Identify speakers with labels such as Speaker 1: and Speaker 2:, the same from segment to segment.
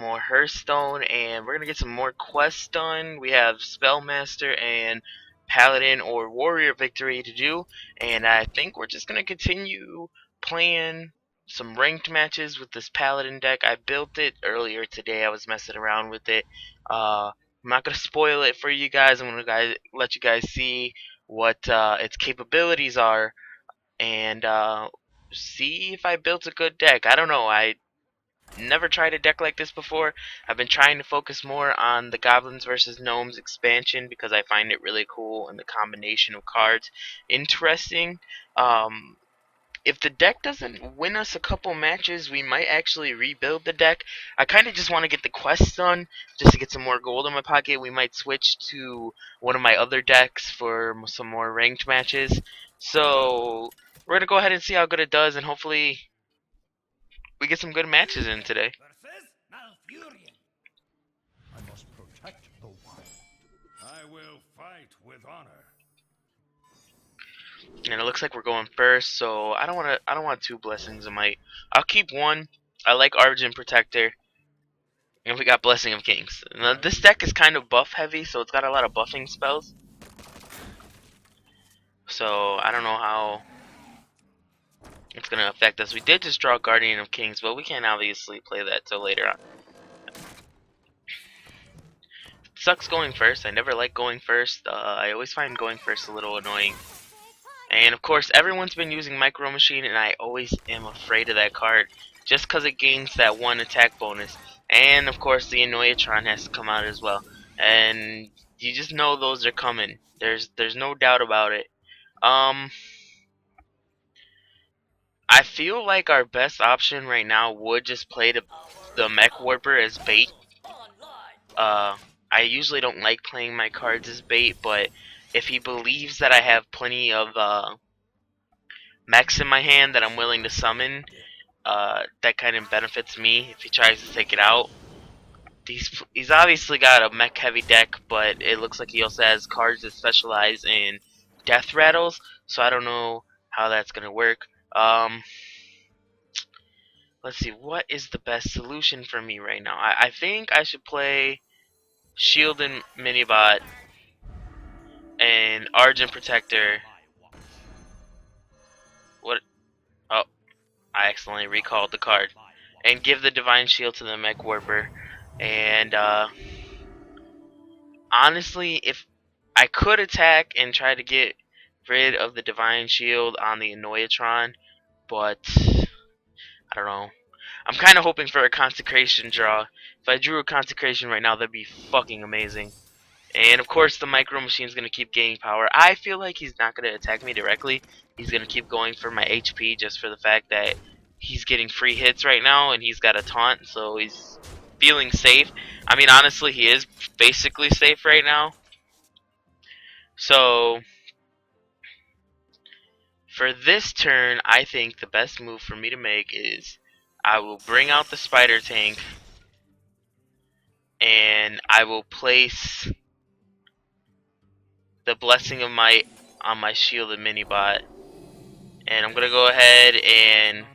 Speaker 1: more Hearthstone, and we're gonna get some more quests done. We have Spellmaster and Paladin or Warrior Victory to do, and I think we're just gonna continue playing some ranked matches with this Paladin deck. I built it earlier today. I was messing around with it. I'm not gonna spoil it for you guys. I'm gonna let you guys see what its capabilities are, and see if I built a good deck. I don't know. I never tried a deck like this before. I've been trying to focus more on the Goblins versus Gnomes expansion because I find it really cool and the combination of cards interesting. Um, if the deck doesn't win us a couple matches, we might actually rebuild the deck. I kind of just want to get the quests done just to get some more gold in my pocket. We might switch to one of my other decks for some more ranked matches. So we're going to go ahead and see how good it does, and hopefully we get some good matches in today.
Speaker 2: I must protect the one. I will fight with honor.
Speaker 1: And it looks like we're going first, so I don't want two blessings of might. I'll keep one. I like Argent Protector. And we got Blessing of Kings. Now, this deck is kind of buff heavy, so it's got a lot of buffing spells. So I don't know how it's gonna affect us. We did just draw Guardian of Kings, but we can't obviously play that till later on. Sucks going first. I never like going first. I always find going first a little annoying. And of course, everyone's been using Micro Machine, and I always am afraid of that card just because it gains that one attack bonus. And of course, the Annoyatron has to come out as well. And you just know those are coming. There's no doubt about it. I feel like our best option right now would just play the Mech Warper as bait. I usually don't like playing my cards as bait, but if he believes that I have plenty of mechs in my hand that I'm willing to summon, that kind of benefits me if he tries to take it out. He's obviously got a mech heavy deck, but it looks like he also has cards that specialize in death rattles, so I don't know how that's gonna work. Let's see, what is the best solution for me right now? I think I should play Shield and Minibot and Argent Protector. What? Oh, I accidentally recalled the card. And give the Divine Shield to the Mech Warper. And honestly, if I could attack and try to get rid of the Divine Shield on the Annoyatron, but I don't know. I'm kind of hoping for a Consecration draw. If I drew a Consecration right now, that'd be fucking amazing. And of course, the Micro Machine's gonna keep gaining power. I feel like he's not gonna attack me directly. He's gonna keep going for my HP just for the fact that he's getting free hits right now, and he's got a taunt, so he's feeling safe. I mean, honestly, he is basically safe right now. So for this turn, I think the best move for me to make is I will bring out the Spider Tank, and I will place the Blessing of Might on my Shielded Minibot. And I'm going to go ahead and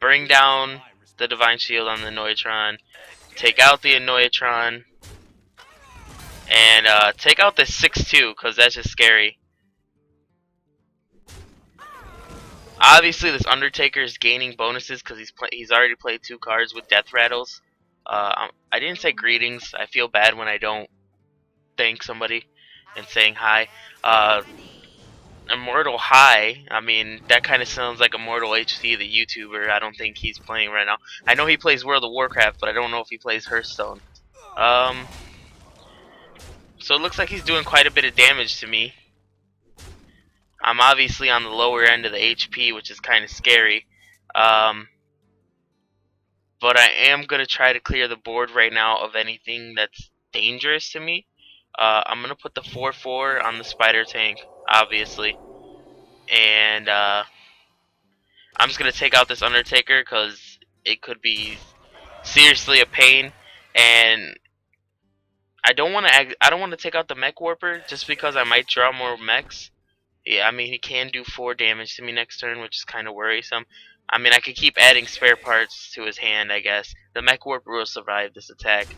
Speaker 1: bring down the Divine Shield on the Annoyatron, take out the Annoyatron, and take out the 6-2, because that's just scary. Obviously, this Undertaker is gaining bonuses because he's already played 2 cards with Death Rattles. I didn't say greetings. I feel bad when I don't thank somebody and saying hi. Immortal High, I mean, that kind of sounds like Immortal HD, the YouTuber. I don't think he's playing right now. I know he plays World of Warcraft, but I don't know if he plays Hearthstone. So it looks like he's doing quite a bit of damage to me. I'm obviously on the lower end of the HP, which is kind of scary. But I am going to try to clear the board right now of anything that's dangerous to me. I'm going to put the 4-4 on the Spider Tank, obviously. And I'm just going to take out this Undertaker because it could be seriously a pain. And I don't want to take out the Mech Warper just because I might draw more mechs. Yeah, I mean, he can do 4 damage to me next turn, which is kind of worrisome. I mean, I could keep adding spare parts to his hand, I guess. The Mech Warper will survive this attack.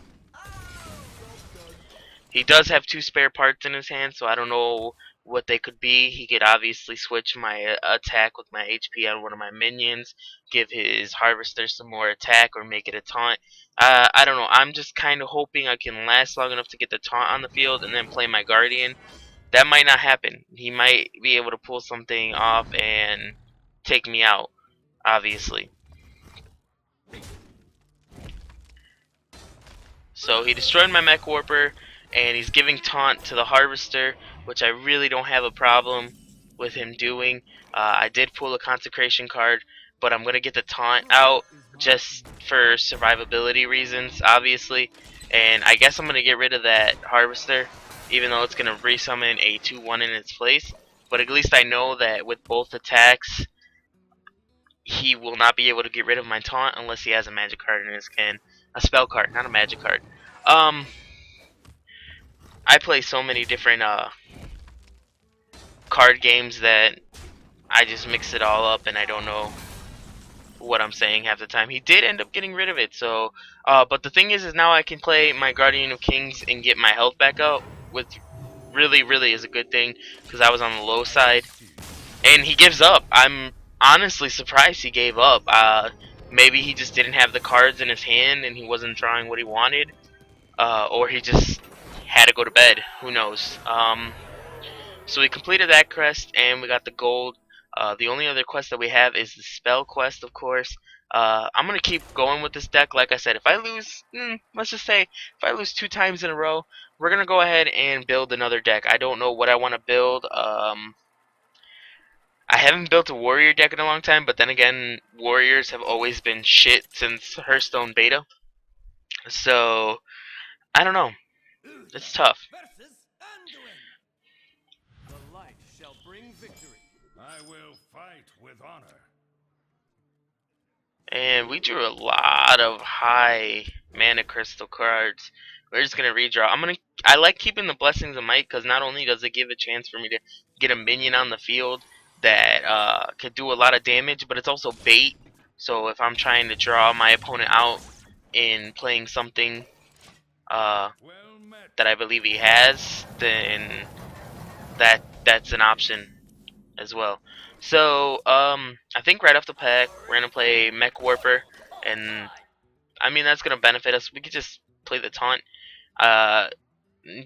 Speaker 1: He does have 2 spare parts in his hand, so I don't know what they could be. He could obviously switch my attack with my HP on one of my minions, give his Harvester some more attack, or make it a taunt. I don't know. I'm just kind of hoping I can last long enough to get the taunt on the field and then play my Guardian. That might not happen. He might be able to pull something off and take me out, obviously. So he destroyed my Mech Warper, and he's giving taunt to the Harvester, which I really don't have a problem with him doing. I did pull a Consecration card, but I'm going to get the taunt out just for survivability reasons, obviously. And I guess I'm going to get rid of that Harvester, even though it's going to resummon a 2-1 in its place. But at least I know that with both attacks, he will not be able to get rid of my taunt unless he has a magic card in his hand. A spell card, not a magic card. I play so many different card games that I just mix it all up and I don't know what I'm saying half the time. He did end up getting rid of it, so but the thing is now I can play my Guardian of Kings and get my health back up, which really is a good thing because I was on the low side. And he gives up. I'm honestly surprised he gave up. Maybe he just didn't have the cards in his hand and he wasn't drawing what he wanted, or he just had to go to bed. Who knows? So we completed that quest and we got the gold. The only other quest that we have is the spell quest, of course. I'm gonna keep going with this deck. Like I said, if I lose, let's just say if I lose 2 times in a row, we're gonna go ahead and build another deck. I don't know what I want to build. I haven't built a warrior deck in a long time, but then again, warriors have always been shit since Hearthstone beta. So, I don't know. It's tough.
Speaker 2: The light shall bring victory. I will fight with honor.
Speaker 1: And we drew a lot of high mana crystal cards. We're just gonna redraw. I like keeping the Blessings of Might because not only does it give a chance for me to get a minion on the field that could do a lot of damage, but it's also bait. So if I'm trying to draw my opponent out in playing something that I believe he has, then that's an option as well. So I think right off the pack we're gonna play Mech Warper, and I mean that's gonna benefit us. We could just play the taunt. Uh,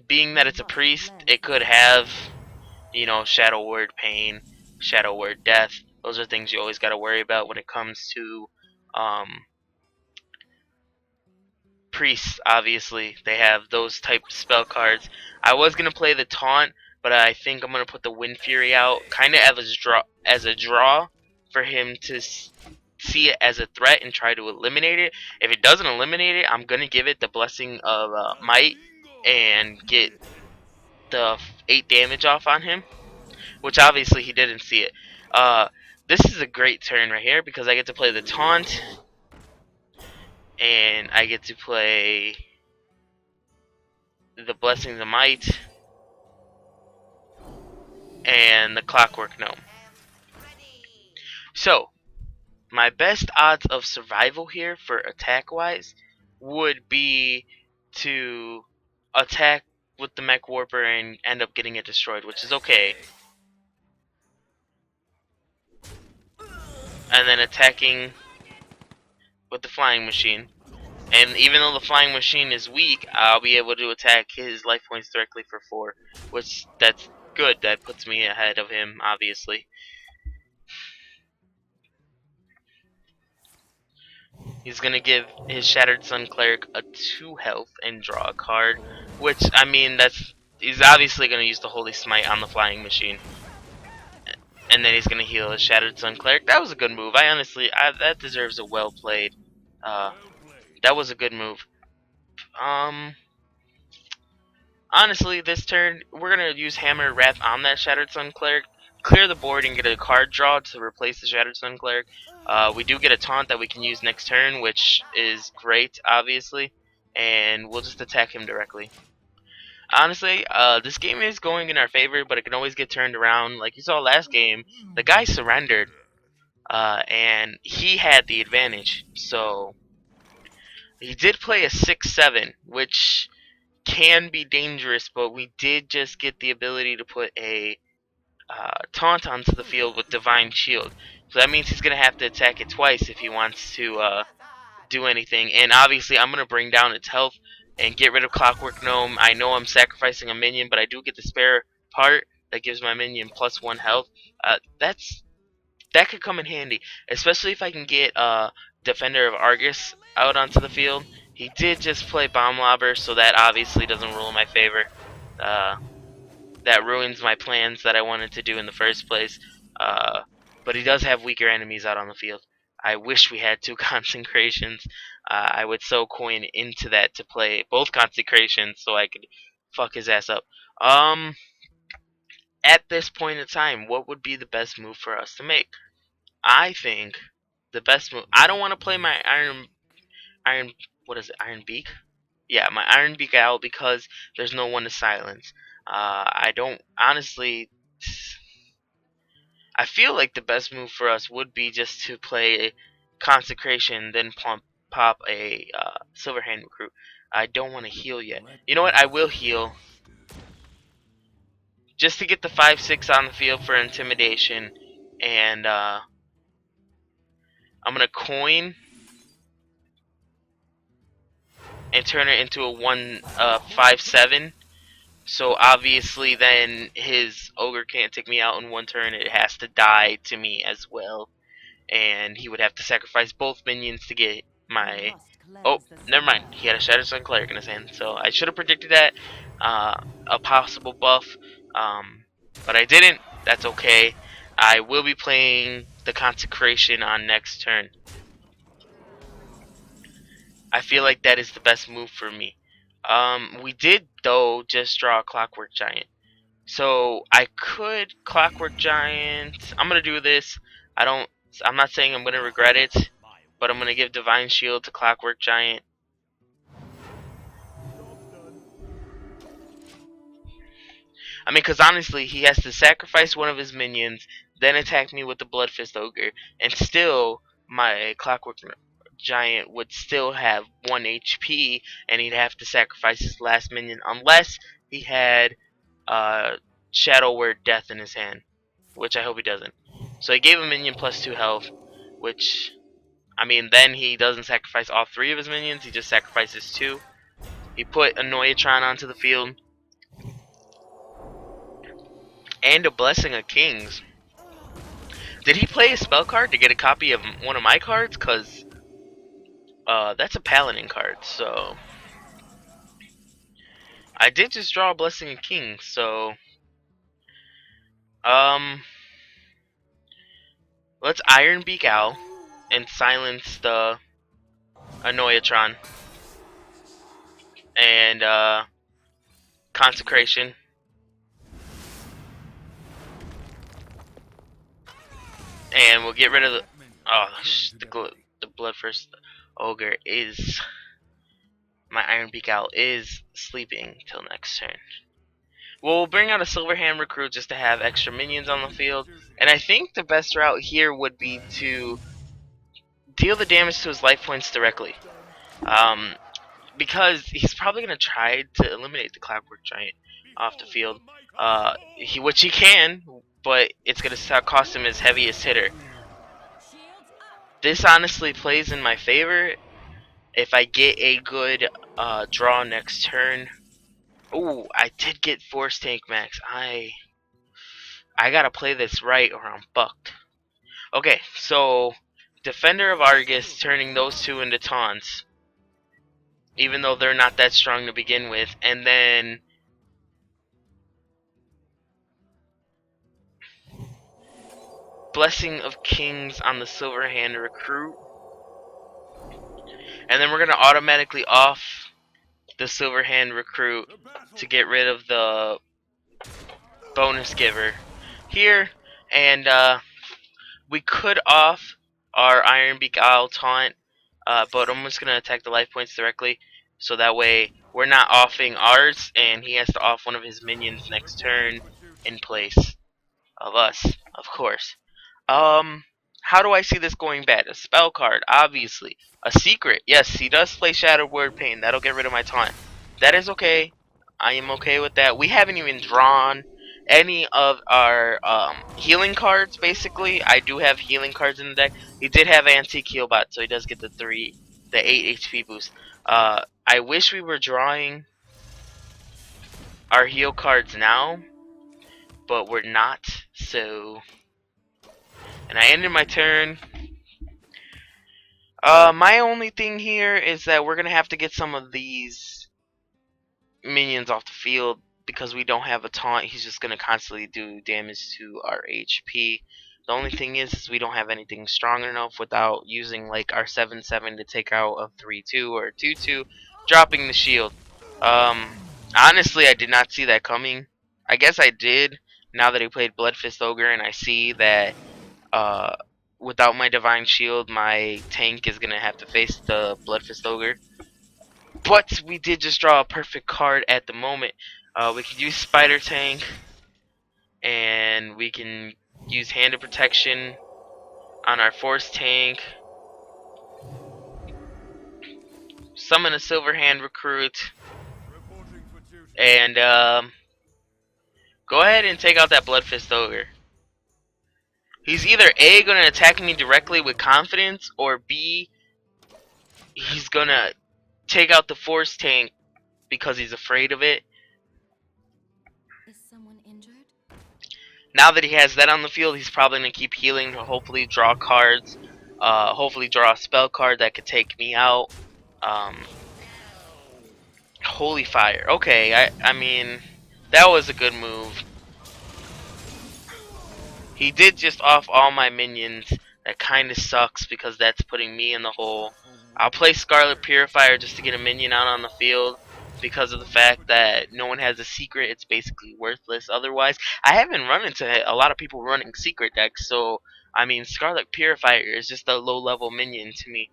Speaker 1: Being that it's a priest, it could have, you know, Shadow Word Pain, Shadow Word Death. Those are things you always got to worry about when it comes to priests. Obviously, they have those type of spell cards. I was gonna play the taunt, but I think I'm gonna put the Wind Fury out, kind of as a draw for him to see it as a threat and try to eliminate it. If it doesn't eliminate it, I'm gonna give it the Blessing of Might and get the 8 damage off on him, which obviously he didn't see it. This is a great turn right here because I get to play the taunt and I get to play the Blessings of Might and the Clockwork Gnome. So, my best odds of survival here for attack wise would be to attack with the Mech Warper and end up getting it destroyed, which is okay. And then attacking with the Flying Machine. And even though the Flying Machine is weak, I'll be able to attack his life points directly for 4, which that's good. That puts me ahead of him, obviously. He's gonna give his Shattered Sun Cleric a 2 health and draw a card, which, I mean, he's obviously gonna use the Holy Smite on the Flying Machine. And then he's gonna heal his Shattered Sun Cleric. That was a good move. That deserves a well played. That was a good move. Honestly, this turn we're gonna use Hammer Wrath on that Shattered Sun Cleric, clear the board, and get a card draw to replace the Shattered Sun Cleric. We do get a taunt that we can use next turn, which is great, obviously, and we'll just attack him directly. Honestly, this game is going in our favor, but it can always get turned around. Like you saw last game, the guy surrendered. and he had the advantage. So he did play a 6/7, which can be dangerous, but we did just get the ability to put a taunt onto the field with Divine Shield. So that means he's going to have to attack it twice if he wants to do anything. And obviously, I'm going to bring down its health and get rid of Clockwork Gnome. I know I'm sacrificing a minion, but I do get the spare part that gives my minion +1 health. That could come in handy, especially if I can get Defender of Argus out onto the field. He did just play Bomb Lobber, so that obviously doesn't rule in my favor. Uh, that ruins my plans that I wanted to do in the first place. But he does have weaker enemies out on the field. I wish we had 2 consecrations. I would sow coin into that to play both consecrations so I could fuck his ass up. At this point in time, what would be the best move for us to make? I think the best move. I don't want to play my iron. What is it? Iron Beak. Yeah, my Iron Beak Owl because there's no one to silence. I don't honestly. I feel like the best move for us would be just to play Consecration, then pop a Silverhand Recruit. I don't want to heal yet. You know what? I will heal just to get the 5/6 on the field for intimidation, and I'm gonna coin and turn it into a 5/7. So obviously then his ogre can't take me out in one turn. It has to die to me as well. And he would have to sacrifice both minions to get my... Oh, never mind. He had a Shattered Sun Cleric in his hand. So I should have predicted that. A possible buff. But I didn't. That's okay. I will be playing the Consecration on next turn. I feel like that is the best move for me. We did, though, just draw a Clockwork Giant. So I could Clockwork Giant. I'm gonna do this. I'm not saying I'm gonna regret it, but I'm gonna give Divine Shield to Clockwork Giant. I mean, because honestly, he has to sacrifice one of his minions, then attack me with the Bloodfist Ogre, and still my Clockwork Giant would still have 1 HP, and he'd have to sacrifice his last minion unless he had Shadow Word Death in his hand, which I hope he doesn't. So he gave a minion +2 health, which, I mean, then he doesn't sacrifice all 3 of his minions, he just sacrifices 2. He put a Noyatron onto the field, and a Blessing of Kings. Did he play a spell card to get a copy of one of my cards? Because that's a Paladin card, so... I did just draw a Blessing of Kings, so... Let's Iron Beak Owl and silence the Anoyatron. And, Consecration. And we'll get rid of the... Oh, the Bloodthirst Ogre is... My Iron Beak Owl is sleeping till next turn. We'll bring out a Silverhand Recruit just to have extra minions on the field. And I think the best route here would be to deal the damage to his life points directly. Because he's probably going to try to eliminate the Clockwork Giant off the field. Which he can, but it's going to cost him his heaviest hitter. This honestly plays in my favor if I get a good draw next turn. Ooh, I did get Force Tank Max. I gotta play this right or I'm fucked. Okay, so Defender of Argus turning those 2 into taunts, even though they're not that strong to begin with, and then Blessing of Kings on the Silverhand Recruit, and then we're gonna automatically off the Silverhand Recruit to get rid of the bonus giver here, and we could off our Iron Beak Owl taunt, but I'm just gonna attack the life points directly, so that way we're not offing ours, and he has to off one of his minions next turn in place of us, of course. How do I see this going bad? A spell card, obviously. A secret. Yes, he does play Shattered Word Pain. That'll get rid of my taunt. That is okay. I am okay with that. We haven't even drawn any of our healing cards, basically. I do have healing cards in the deck. He did have Antique Healbot, so he does get the 8 HP boost. I wish we were drawing our heal cards now, but we're not, so... And I ended my turn. My only thing here is that we're gonna have to get some of these minions off the field because we don't have a taunt. He's just gonna constantly do damage to our HP. The only thing is we don't have anything strong enough without using like our 7/7 to take out a 3/2 or a 2/2, dropping the shield. Honestly, I did not see that coming. I guess I did now that he played Bloodfist Ogre, and I see that uh, without my Divine Shield, my tank is going to have to face the Bloodfist Ogre. But we did just draw a perfect card at the moment. We could use Spider Tank, and we can use Hand of Protection on our Force Tank. Summon a Silver Hand Recruit. And go ahead and take out that Bloodfist Ogre. He's either A, going to attack me directly with confidence, or B, he's going to take out the Force Tank because he's afraid of it.
Speaker 3: Is someone injured?
Speaker 1: Now that he has that on the field, he's probably going to keep healing to hopefully draw cards. Hopefully draw a spell card that could take me out. Holy Fire. Okay, I mean, that was a good move. He did just off all my minions. That kind of sucks because that's putting me in the hole. I'll play Scarlet Purifier just to get a minion out on the field because of the fact that no one has a secret. It's basically worthless otherwise. I haven't run into a lot of people running secret decks, so I mean Scarlet Purifier is just a low level minion to me.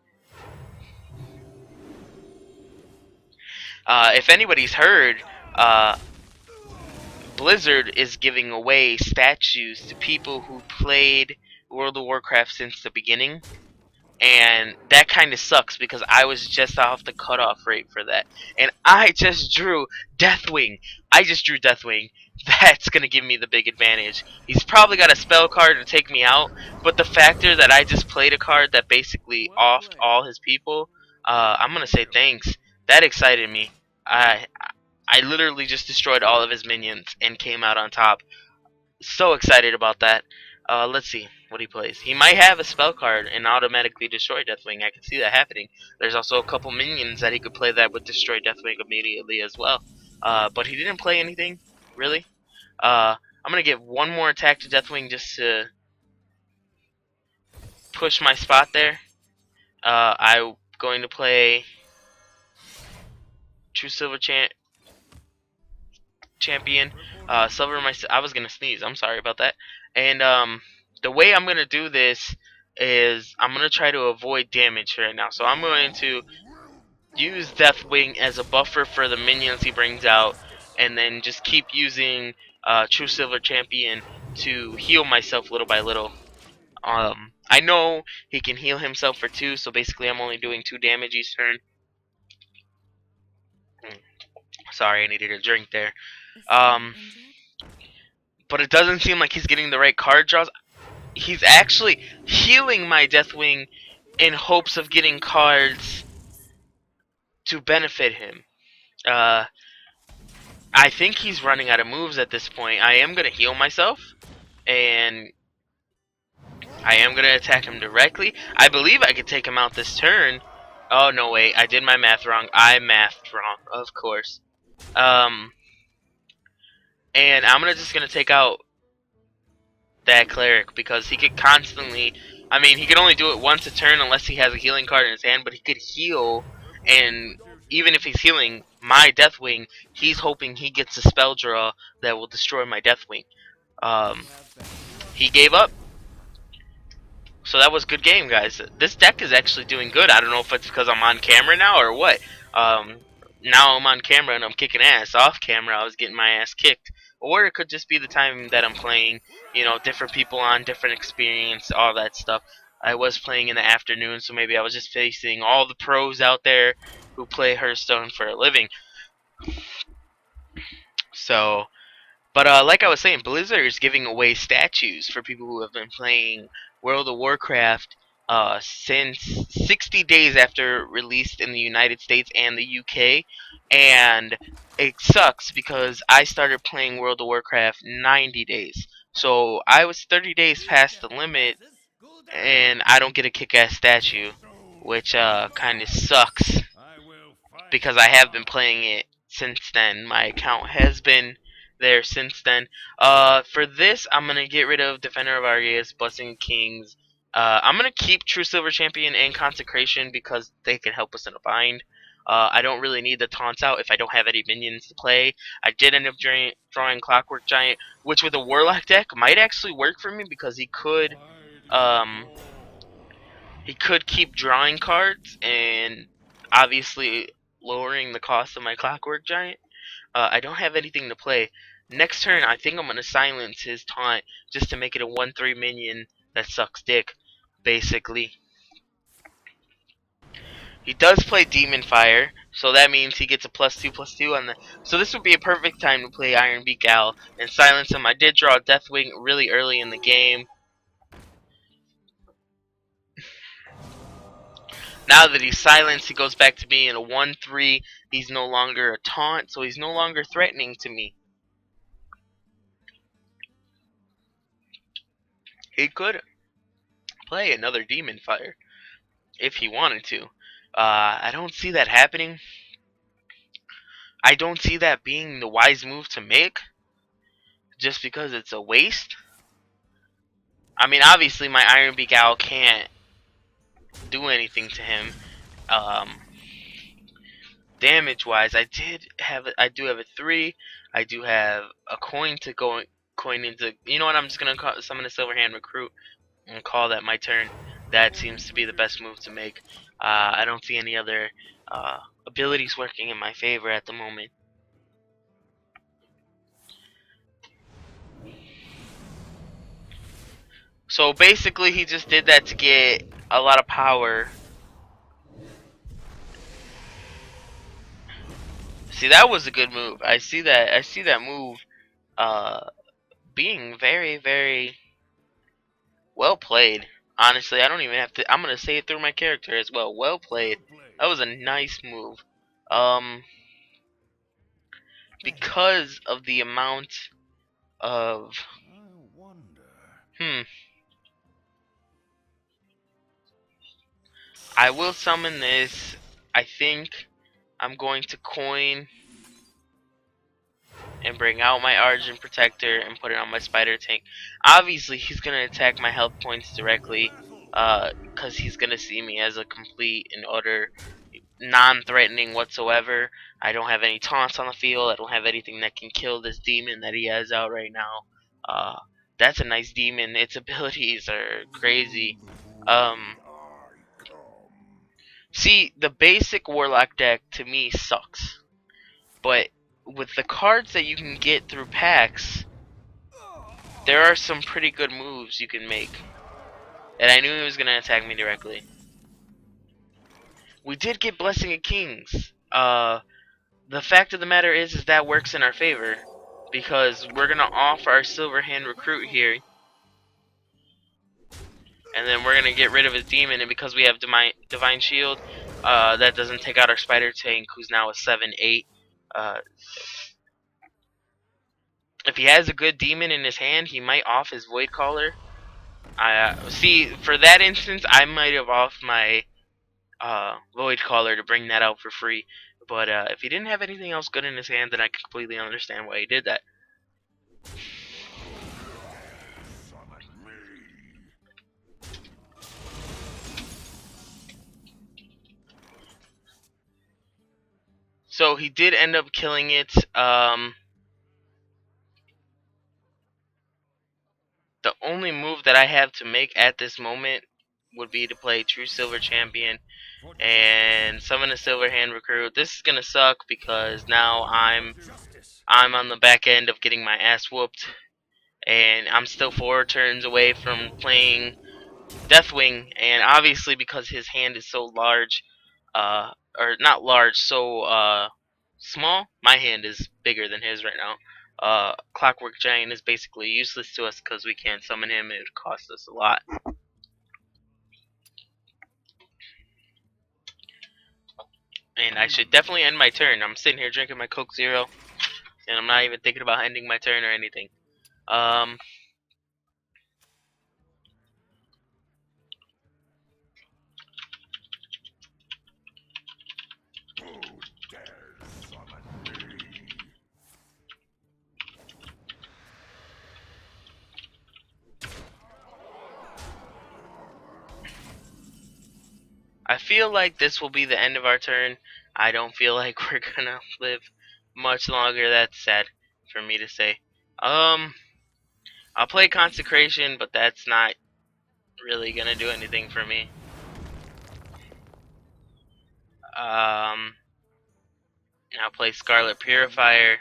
Speaker 1: If anybody's heard, Blizzard is giving away statues to people who played World of Warcraft since the beginning. And that kind of sucks because I was just off the cutoff rate for that. And I just drew Deathwing. That's going to give me the big advantage. He's probably got a spell card to take me out. But the factor that I just played a card that basically offed all his people, I'm going to say thanks. That excited me. I literally just destroyed all of his minions and came out on top. So excited about that. Let's see what he plays. He might have a spell card and automatically destroy Deathwing. I can see that happening. There's also a couple minions that he could play that would destroy Deathwing immediately as well. But he didn't play anything, really. I'm going to give one more attack to Deathwing just to push my spot there. I'm going to play True Silver Champion. Silver I was going to sneeze. I'm sorry about that. And the way I'm going to do this is I'm going to try to avoid damage right now. So I'm going to use Deathwing as a buffer for the minions he brings out, and then just keep using True Silver Champion to heal myself little by little. I know he can heal himself for 2, so basically I'm only doing 2 damage each turn. Sorry, I needed a drink there. But it doesn't seem like he's getting the right card draws. He's actually healing my Deathwing in hopes of getting cards to benefit him. I think he's running out of moves at this point. I am going to heal myself, and I am going to attack him directly. I believe I could take him out this turn. Oh, no, wait. I did my math wrong. I mathed wrong, of course. And I'm just going to take out that cleric because he could constantly... I mean, he could only do it once a turn unless he has a healing card in his hand, but he could heal, and even if he's healing my Deathwing, he's hoping he gets a spell draw that will destroy my Deathwing. He gave up. So that was a good game, guys. This deck is actually doing good. I don't know if it's because I'm on camera now or what. Now I'm on camera and I'm kicking ass. Off camera, I was getting my ass kicked. Or it could just be the time that I'm playing, you know, different people on, different experience, all that stuff. I was playing in the afternoon, so maybe I was just facing all the pros out there who play Hearthstone for a living. So, but like I was saying, Blizzard is giving away statues for people who have been playing World of Warcraft since 60 days after released in the United States and the UK, and it sucks because I started playing World of Warcraft 90 days. So I was 30 days past the limit, and I don't get a kick-ass statue, which kind of sucks
Speaker 2: I will fight
Speaker 1: because I have been
Speaker 2: hard.
Speaker 1: playing it since then. My account has been there since then. For this, I'm gonna get rid of Defender of Arceus, Blessing of Kings. I'm gonna keep True Silver Champion and Consecration because they can help us in a bind. I don't really need the taunts out if I don't have any minions to play. I did end up drawing Clockwork Giant, which with a Warlock deck might actually work for me because um, he could keep drawing cards and obviously lowering the cost of my Clockwork Giant. I don't have anything to play. Next turn, I think I'm going to silence his taunt just to make it a 1/3 minion that sucks dick, basically. He does play Demon Fire, so that means he gets a +2/+2 on the. So this would be a perfect time to play Iron Beak Gal and silence him. I did draw Deathwing really early in the game. Now that he's silenced, he goes back to being a 1/3. He's no longer a taunt, so he's no longer threatening to me. He could play another Demon Fire if he wanted to. I don't see that happening. I don't see that being the wise move to make, just because it's a waste. I mean, obviously my Iron Beak Owl can't do anything to him. Um, Damage-wise, I do have a 3. I do have a coin to coin into. You know what? I'm just gonna summon a Silverhand Recruit and call that my turn. That seems to be the best move to make. I don't see any other abilities working in my favor at the moment. So basically, he just did that to get a lot of power. See, that was a good move. I see that. I see that move being very, very well played. Honestly, I don't even have to. I'm gonna say it through my character as well. Well played.
Speaker 2: Well played.
Speaker 1: That was a nice move. Um, because of the amount of
Speaker 2: I wonder.
Speaker 1: I will summon this. I think I'm going to coin and bring out my Argent Protector and put it on my Spider Tank. Obviously, he's going to attack my health points directly because he's going to see me as a complete and utter non-threatening whatsoever. I don't have any taunts on the field. I don't have anything that can kill this demon that he has out right now. That's a nice demon. Its abilities are crazy. See, the basic Warlock deck to me sucks. But with the cards that you can get through packs, there are some pretty good moves you can make. And I knew he was going to attack me directly. We did get Blessing of Kings. The fact of the matter is that works in our favor. Because we're going to off our Silverhand Recruit here. And then we're going to get rid of his demon. And because we have Divine Shield, that doesn't take out our Spider Tank, who's now a 7/8. If he has a good demon in his hand, he might off his Void Caller. See, for that instance, I might have off my Void Caller to bring that out for free. But if he didn't have anything else good in his hand, then I completely understand why he did that. So he did end up killing it. The only move that I have to make at this moment would be to play True Silver Champion and summon a Silverhand Recruit. This is gonna suck because now I'm on the back end of getting my ass whooped, and I'm still 4 turns away from playing Deathwing, and obviously because his hand is so large, or not large, so small, my hand is bigger than his right now. Clockwork Giant is basically useless to us because we can't summon him. It would cost us a lot. And I should definitely end my turn. I'm sitting here drinking my Coke Zero, and I'm not even thinking about ending my turn or anything.
Speaker 2: Who dares summon me?
Speaker 1: I feel like this will be the end of our turn. I don't feel like we're gonna live much longer. That's sad for me to say. I'll play Consecration, but that's not really gonna do anything for me. I'll play Scarlet Purifier,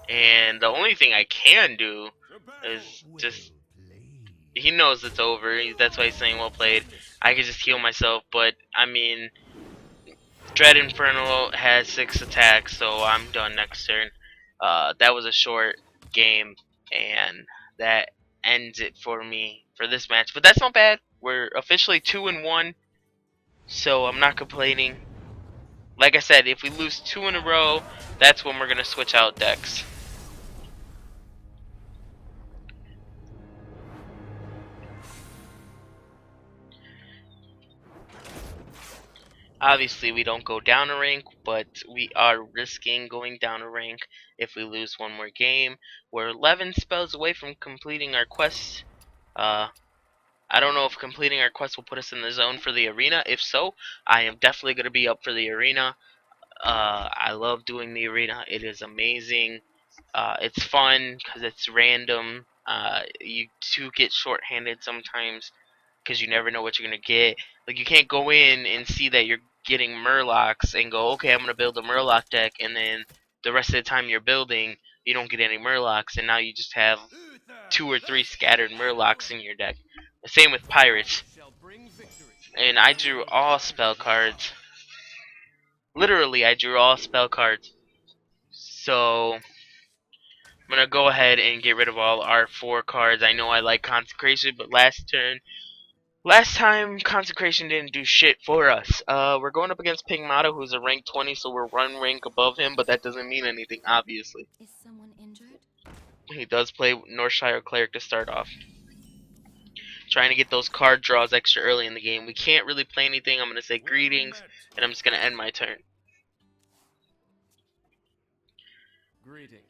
Speaker 1: and the only thing I can do is just. He knows it's over. That's why he's saying well played. I could just heal myself, but I mean, Dread Inferno has 6 attacks, so I'm done next turn. That was a short game, and that ends it for me for this match. But that's not bad. We're officially 2-1, so I'm not complaining. Like I said, if we lose 2 in a row, that's when we're gonna switch out decks. Obviously, we don't go down a rank, but we are risking going down a rank if we lose one more game. We're 11 spells away from completing our quest. I don't know if completing our quest will put us in the zone for the arena. If so, I am definitely going to be up for the arena. I love doing the arena. It is amazing. It's fun because it's random. You do get shorthanded sometimes because you never know what you're gonna get. Like you can't go in and see that you're getting Murlocs and go, okay, I'm gonna build a Murloc deck, and then the rest of the time you're building, you don't get any Murlocs, and now you just have 2 or 3 scattered Murlocs in your deck. The same with Pirates. And I drew all spell cards. Literally, I drew all spell cards. So I'm gonna go ahead and get rid of all our 4 cards. I know I like Consecration, but last time Consecration didn't do shit for us. We're going up against Pigmata, who's a rank 20, so we're 1 rank above him, but that doesn't mean anything, obviously.
Speaker 3: Is someone injured?
Speaker 1: He does play Northshire Cleric to start off. Trying to get those card draws extra early in the game. We can't really play anything. I'm going to say greetings, and I'm just going to end my turn.
Speaker 4: Greetings.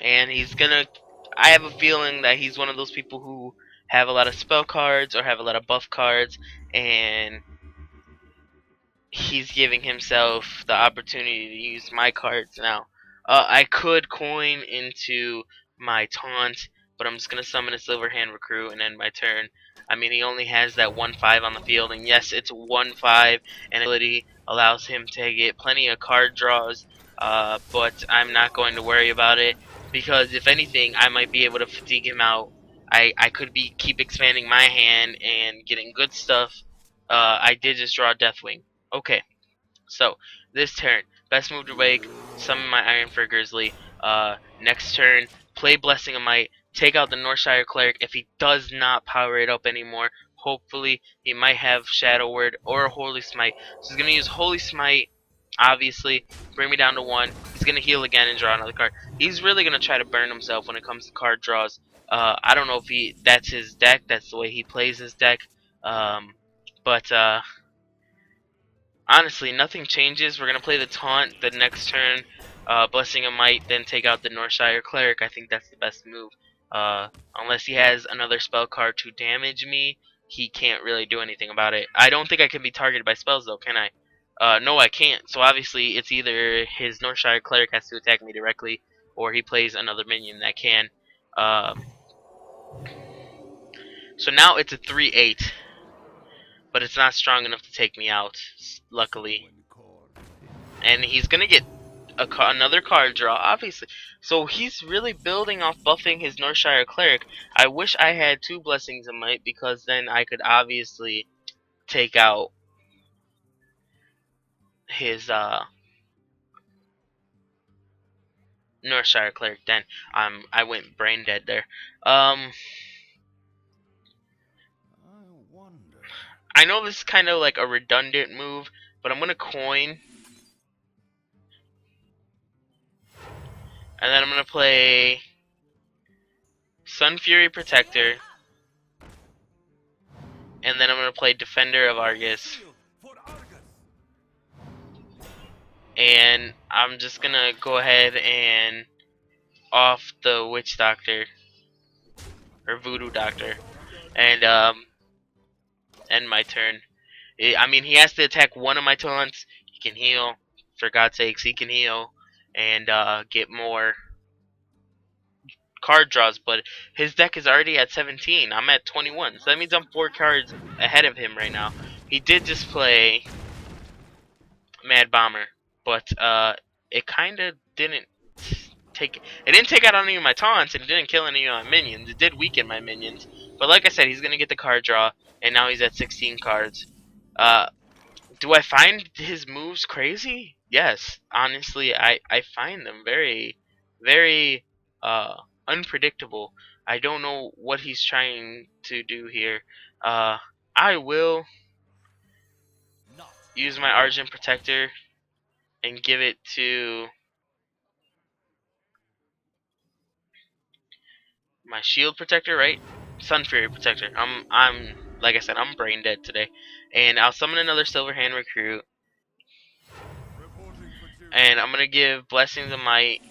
Speaker 1: And he's going to... I have a feeling that he's one of those people who have a lot of spell cards or have a lot of buff cards, and he's giving himself the opportunity to use my cards now. I could coin into my taunt, but I'm just going to summon a Silverhand Recruit and end my turn. I mean, he only has that 1/5 on the field, and yes, it's 1/5, and ability allows him to get plenty of card draws, but I'm not going to worry about it, because if anything, I might be able to fatigue him out. I could keep expanding my hand and getting good stuff. I did just draw Deathwing. Okay, so this turn, best move to wake, summon my Ironfur Grizzly. Next turn, play Blessing of Might, take out the Northshire Cleric. If he does not power it up anymore, hopefully he might have Shadow Word or Holy Smite. So he's gonna use Holy Smite, obviously, bring me down to 1. He's gonna heal again and draw another card. He's really gonna try to burn himself when it comes to card draws. I don't know if that's his deck, that's the way he plays his deck. But honestly, nothing changes. We're going to play the taunt the next turn. Blessing of Might, then take out the Northshire Cleric. I think that's the best move. Unless he has another spell card to damage me, he can't really do anything about it. I don't think I can be targeted by spells, though, can I? No, I can't. So obviously, it's either his Northshire Cleric has to attack me directly, or he plays another minion that can. So now it's a 3/8. But it's not strong enough to take me out, luckily. And he's gonna get another card draw, obviously. So he's really building off buffing his Northshire Cleric. I wish I had 2 Blessings of Might, because then I could obviously take out his Northshire Cleric. Then I went brain dead there.
Speaker 2: I wonder.
Speaker 1: I know this is kind of like a redundant move, but I'm gonna coin, and then I'm gonna play Sun Fury Protector, and then I'm gonna play Defender of Argus,
Speaker 2: For Argus.
Speaker 1: and I'm just gonna go ahead and off the Witch Doctor or Voodoo Doctor, and end my turn. I mean, he has to attack one of my taunts. He can heal. For God's sakes, he can heal and get more card draws. But his deck is already at 17. I'm at 21, so that means I'm 4 cards ahead of him right now. He did just play Mad Bomber, but it kind of didn't take. It didn't take out any of my taunts, and it didn't kill any of my minions. It did weaken my minions, but like I said, he's gonna get the card draw, and now he's at 16 cards. Do I find his moves crazy? Yes, honestly, I find them very, very unpredictable. I don't know what he's trying to do here. I will use my Argent Protector and give it to my Shield Protector, right? Sun Fury Protector. I'm like I said, I'm brain dead today, and I'll summon another Silver Hand Recruit,
Speaker 2: Reporting for duty.
Speaker 1: and I'm gonna give Blessings of Might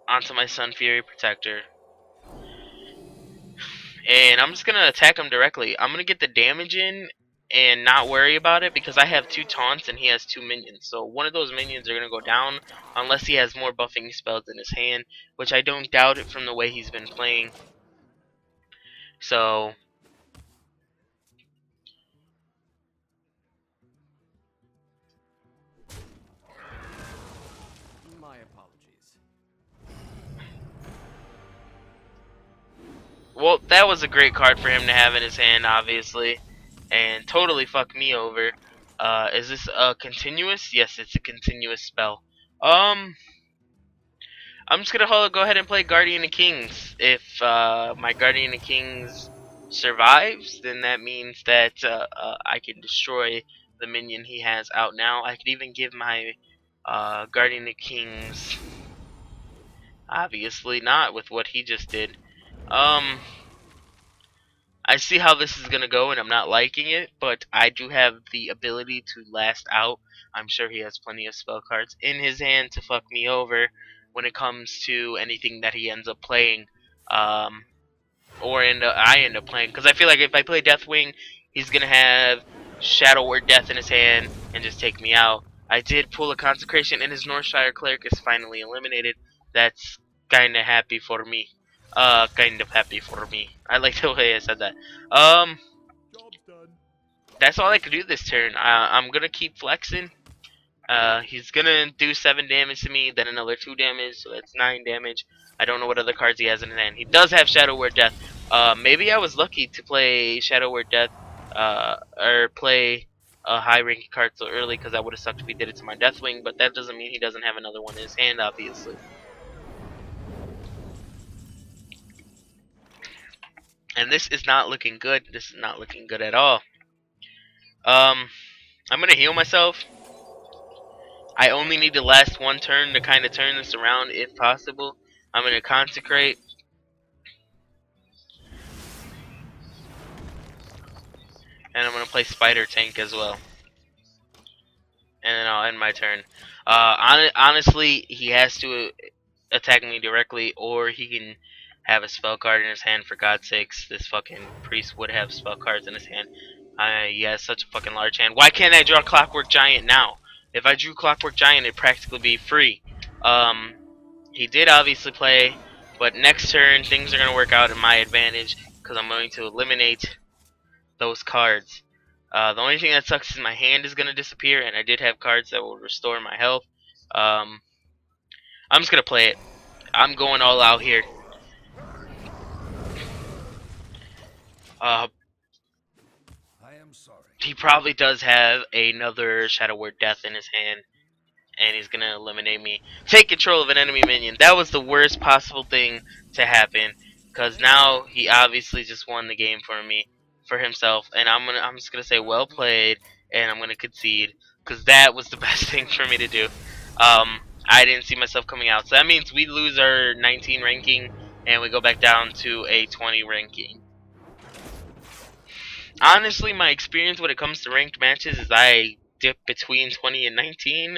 Speaker 1: onto my Sun Fury Protector. And I'm just going to attack him directly. I'm going to get the damage in and not worry about it, because I have 2 taunts and he has 2 minions. So one of those minions are going to go down unless he has more buffing spells in his hand, which I don't doubt it from the way he's been playing. So
Speaker 4: My apologies.
Speaker 1: well, that was a great card for him to have in his hand, obviously, and totally fucked me over. Is this a continuous? Yes, it's a continuous spell. I'm just gonna go ahead and play Guardian of Kings. If my Guardian of Kings survives, then that means that I can destroy the minion he has out now. I could even give my Guardian of Kings. Obviously not with what he just did. I see how this is gonna go, and I'm not liking it, but I do have the ability to last out. I'm sure he has plenty of spell cards in his hand to fuck me over when it comes to anything that he ends up playing, or I end up playing. Because I feel like if I play Deathwing, he's gonna have Shadow Word Death in his hand and just take me out. I did pull a Consecration, and his Northshire Cleric is finally eliminated. That's kinda happy for me. Kind of happy for me. I like the way I said that.
Speaker 2: Job done.
Speaker 1: That's all I could do this turn. I'm gonna keep flexing. He's gonna do 7 damage to me, then another 2 damage, so that's 9 damage. I don't know what other cards he has in his hand. He does have Shadow Word Death. Maybe I was lucky to play Shadow Word Death, or play a high-ranking card so early, because that would have sucked if he did it to my Deathwing, but that doesn't mean he doesn't have another one in his hand, obviously. And this is not looking good. This is not looking good at all. I'm gonna heal myself. I only need to last 1 turn to kind of turn this around, if possible. I'm gonna consecrate. And I'm gonna play Spider Tank as well. And then I'll end my turn. Honestly, he has to attack me directly, or he can have a spell card in his hand. For God's sakes, this fucking priest would have spell cards in his hand. He has such a fucking large hand. Why can't I draw Clockwork Giant now? If I drew Clockwork Giant, it'd practically be free. He did obviously play, but next turn things are going to work out in my advantage, because I'm going to eliminate those cards. The only thing that sucks is my hand is gonna disappear, and I did have cards that will restore my health. I'm just gonna play it. I'm going all out here. Uh,
Speaker 2: I am sorry.
Speaker 1: he probably does have another Shadow Word Death in his hand, and he's gonna eliminate me. Take control of an enemy minion. That was the worst possible thing to happen, because now he obviously just won the game for himself, and I'm just gonna say well played, and I'm gonna concede, because that was the best thing for me to do. I didn't see myself coming out, so that means we lose our 19 ranking, and we go back down to a 20 ranking. Honestly, my experience when it comes to ranked matches is I dip between 20 and 19,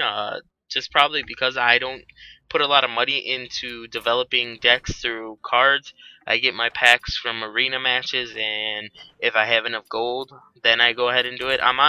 Speaker 1: just probably because I don't put a lot of money into developing decks through cards. I get my packs from arena matches, and if I have enough gold, then I go ahead and do it. I'm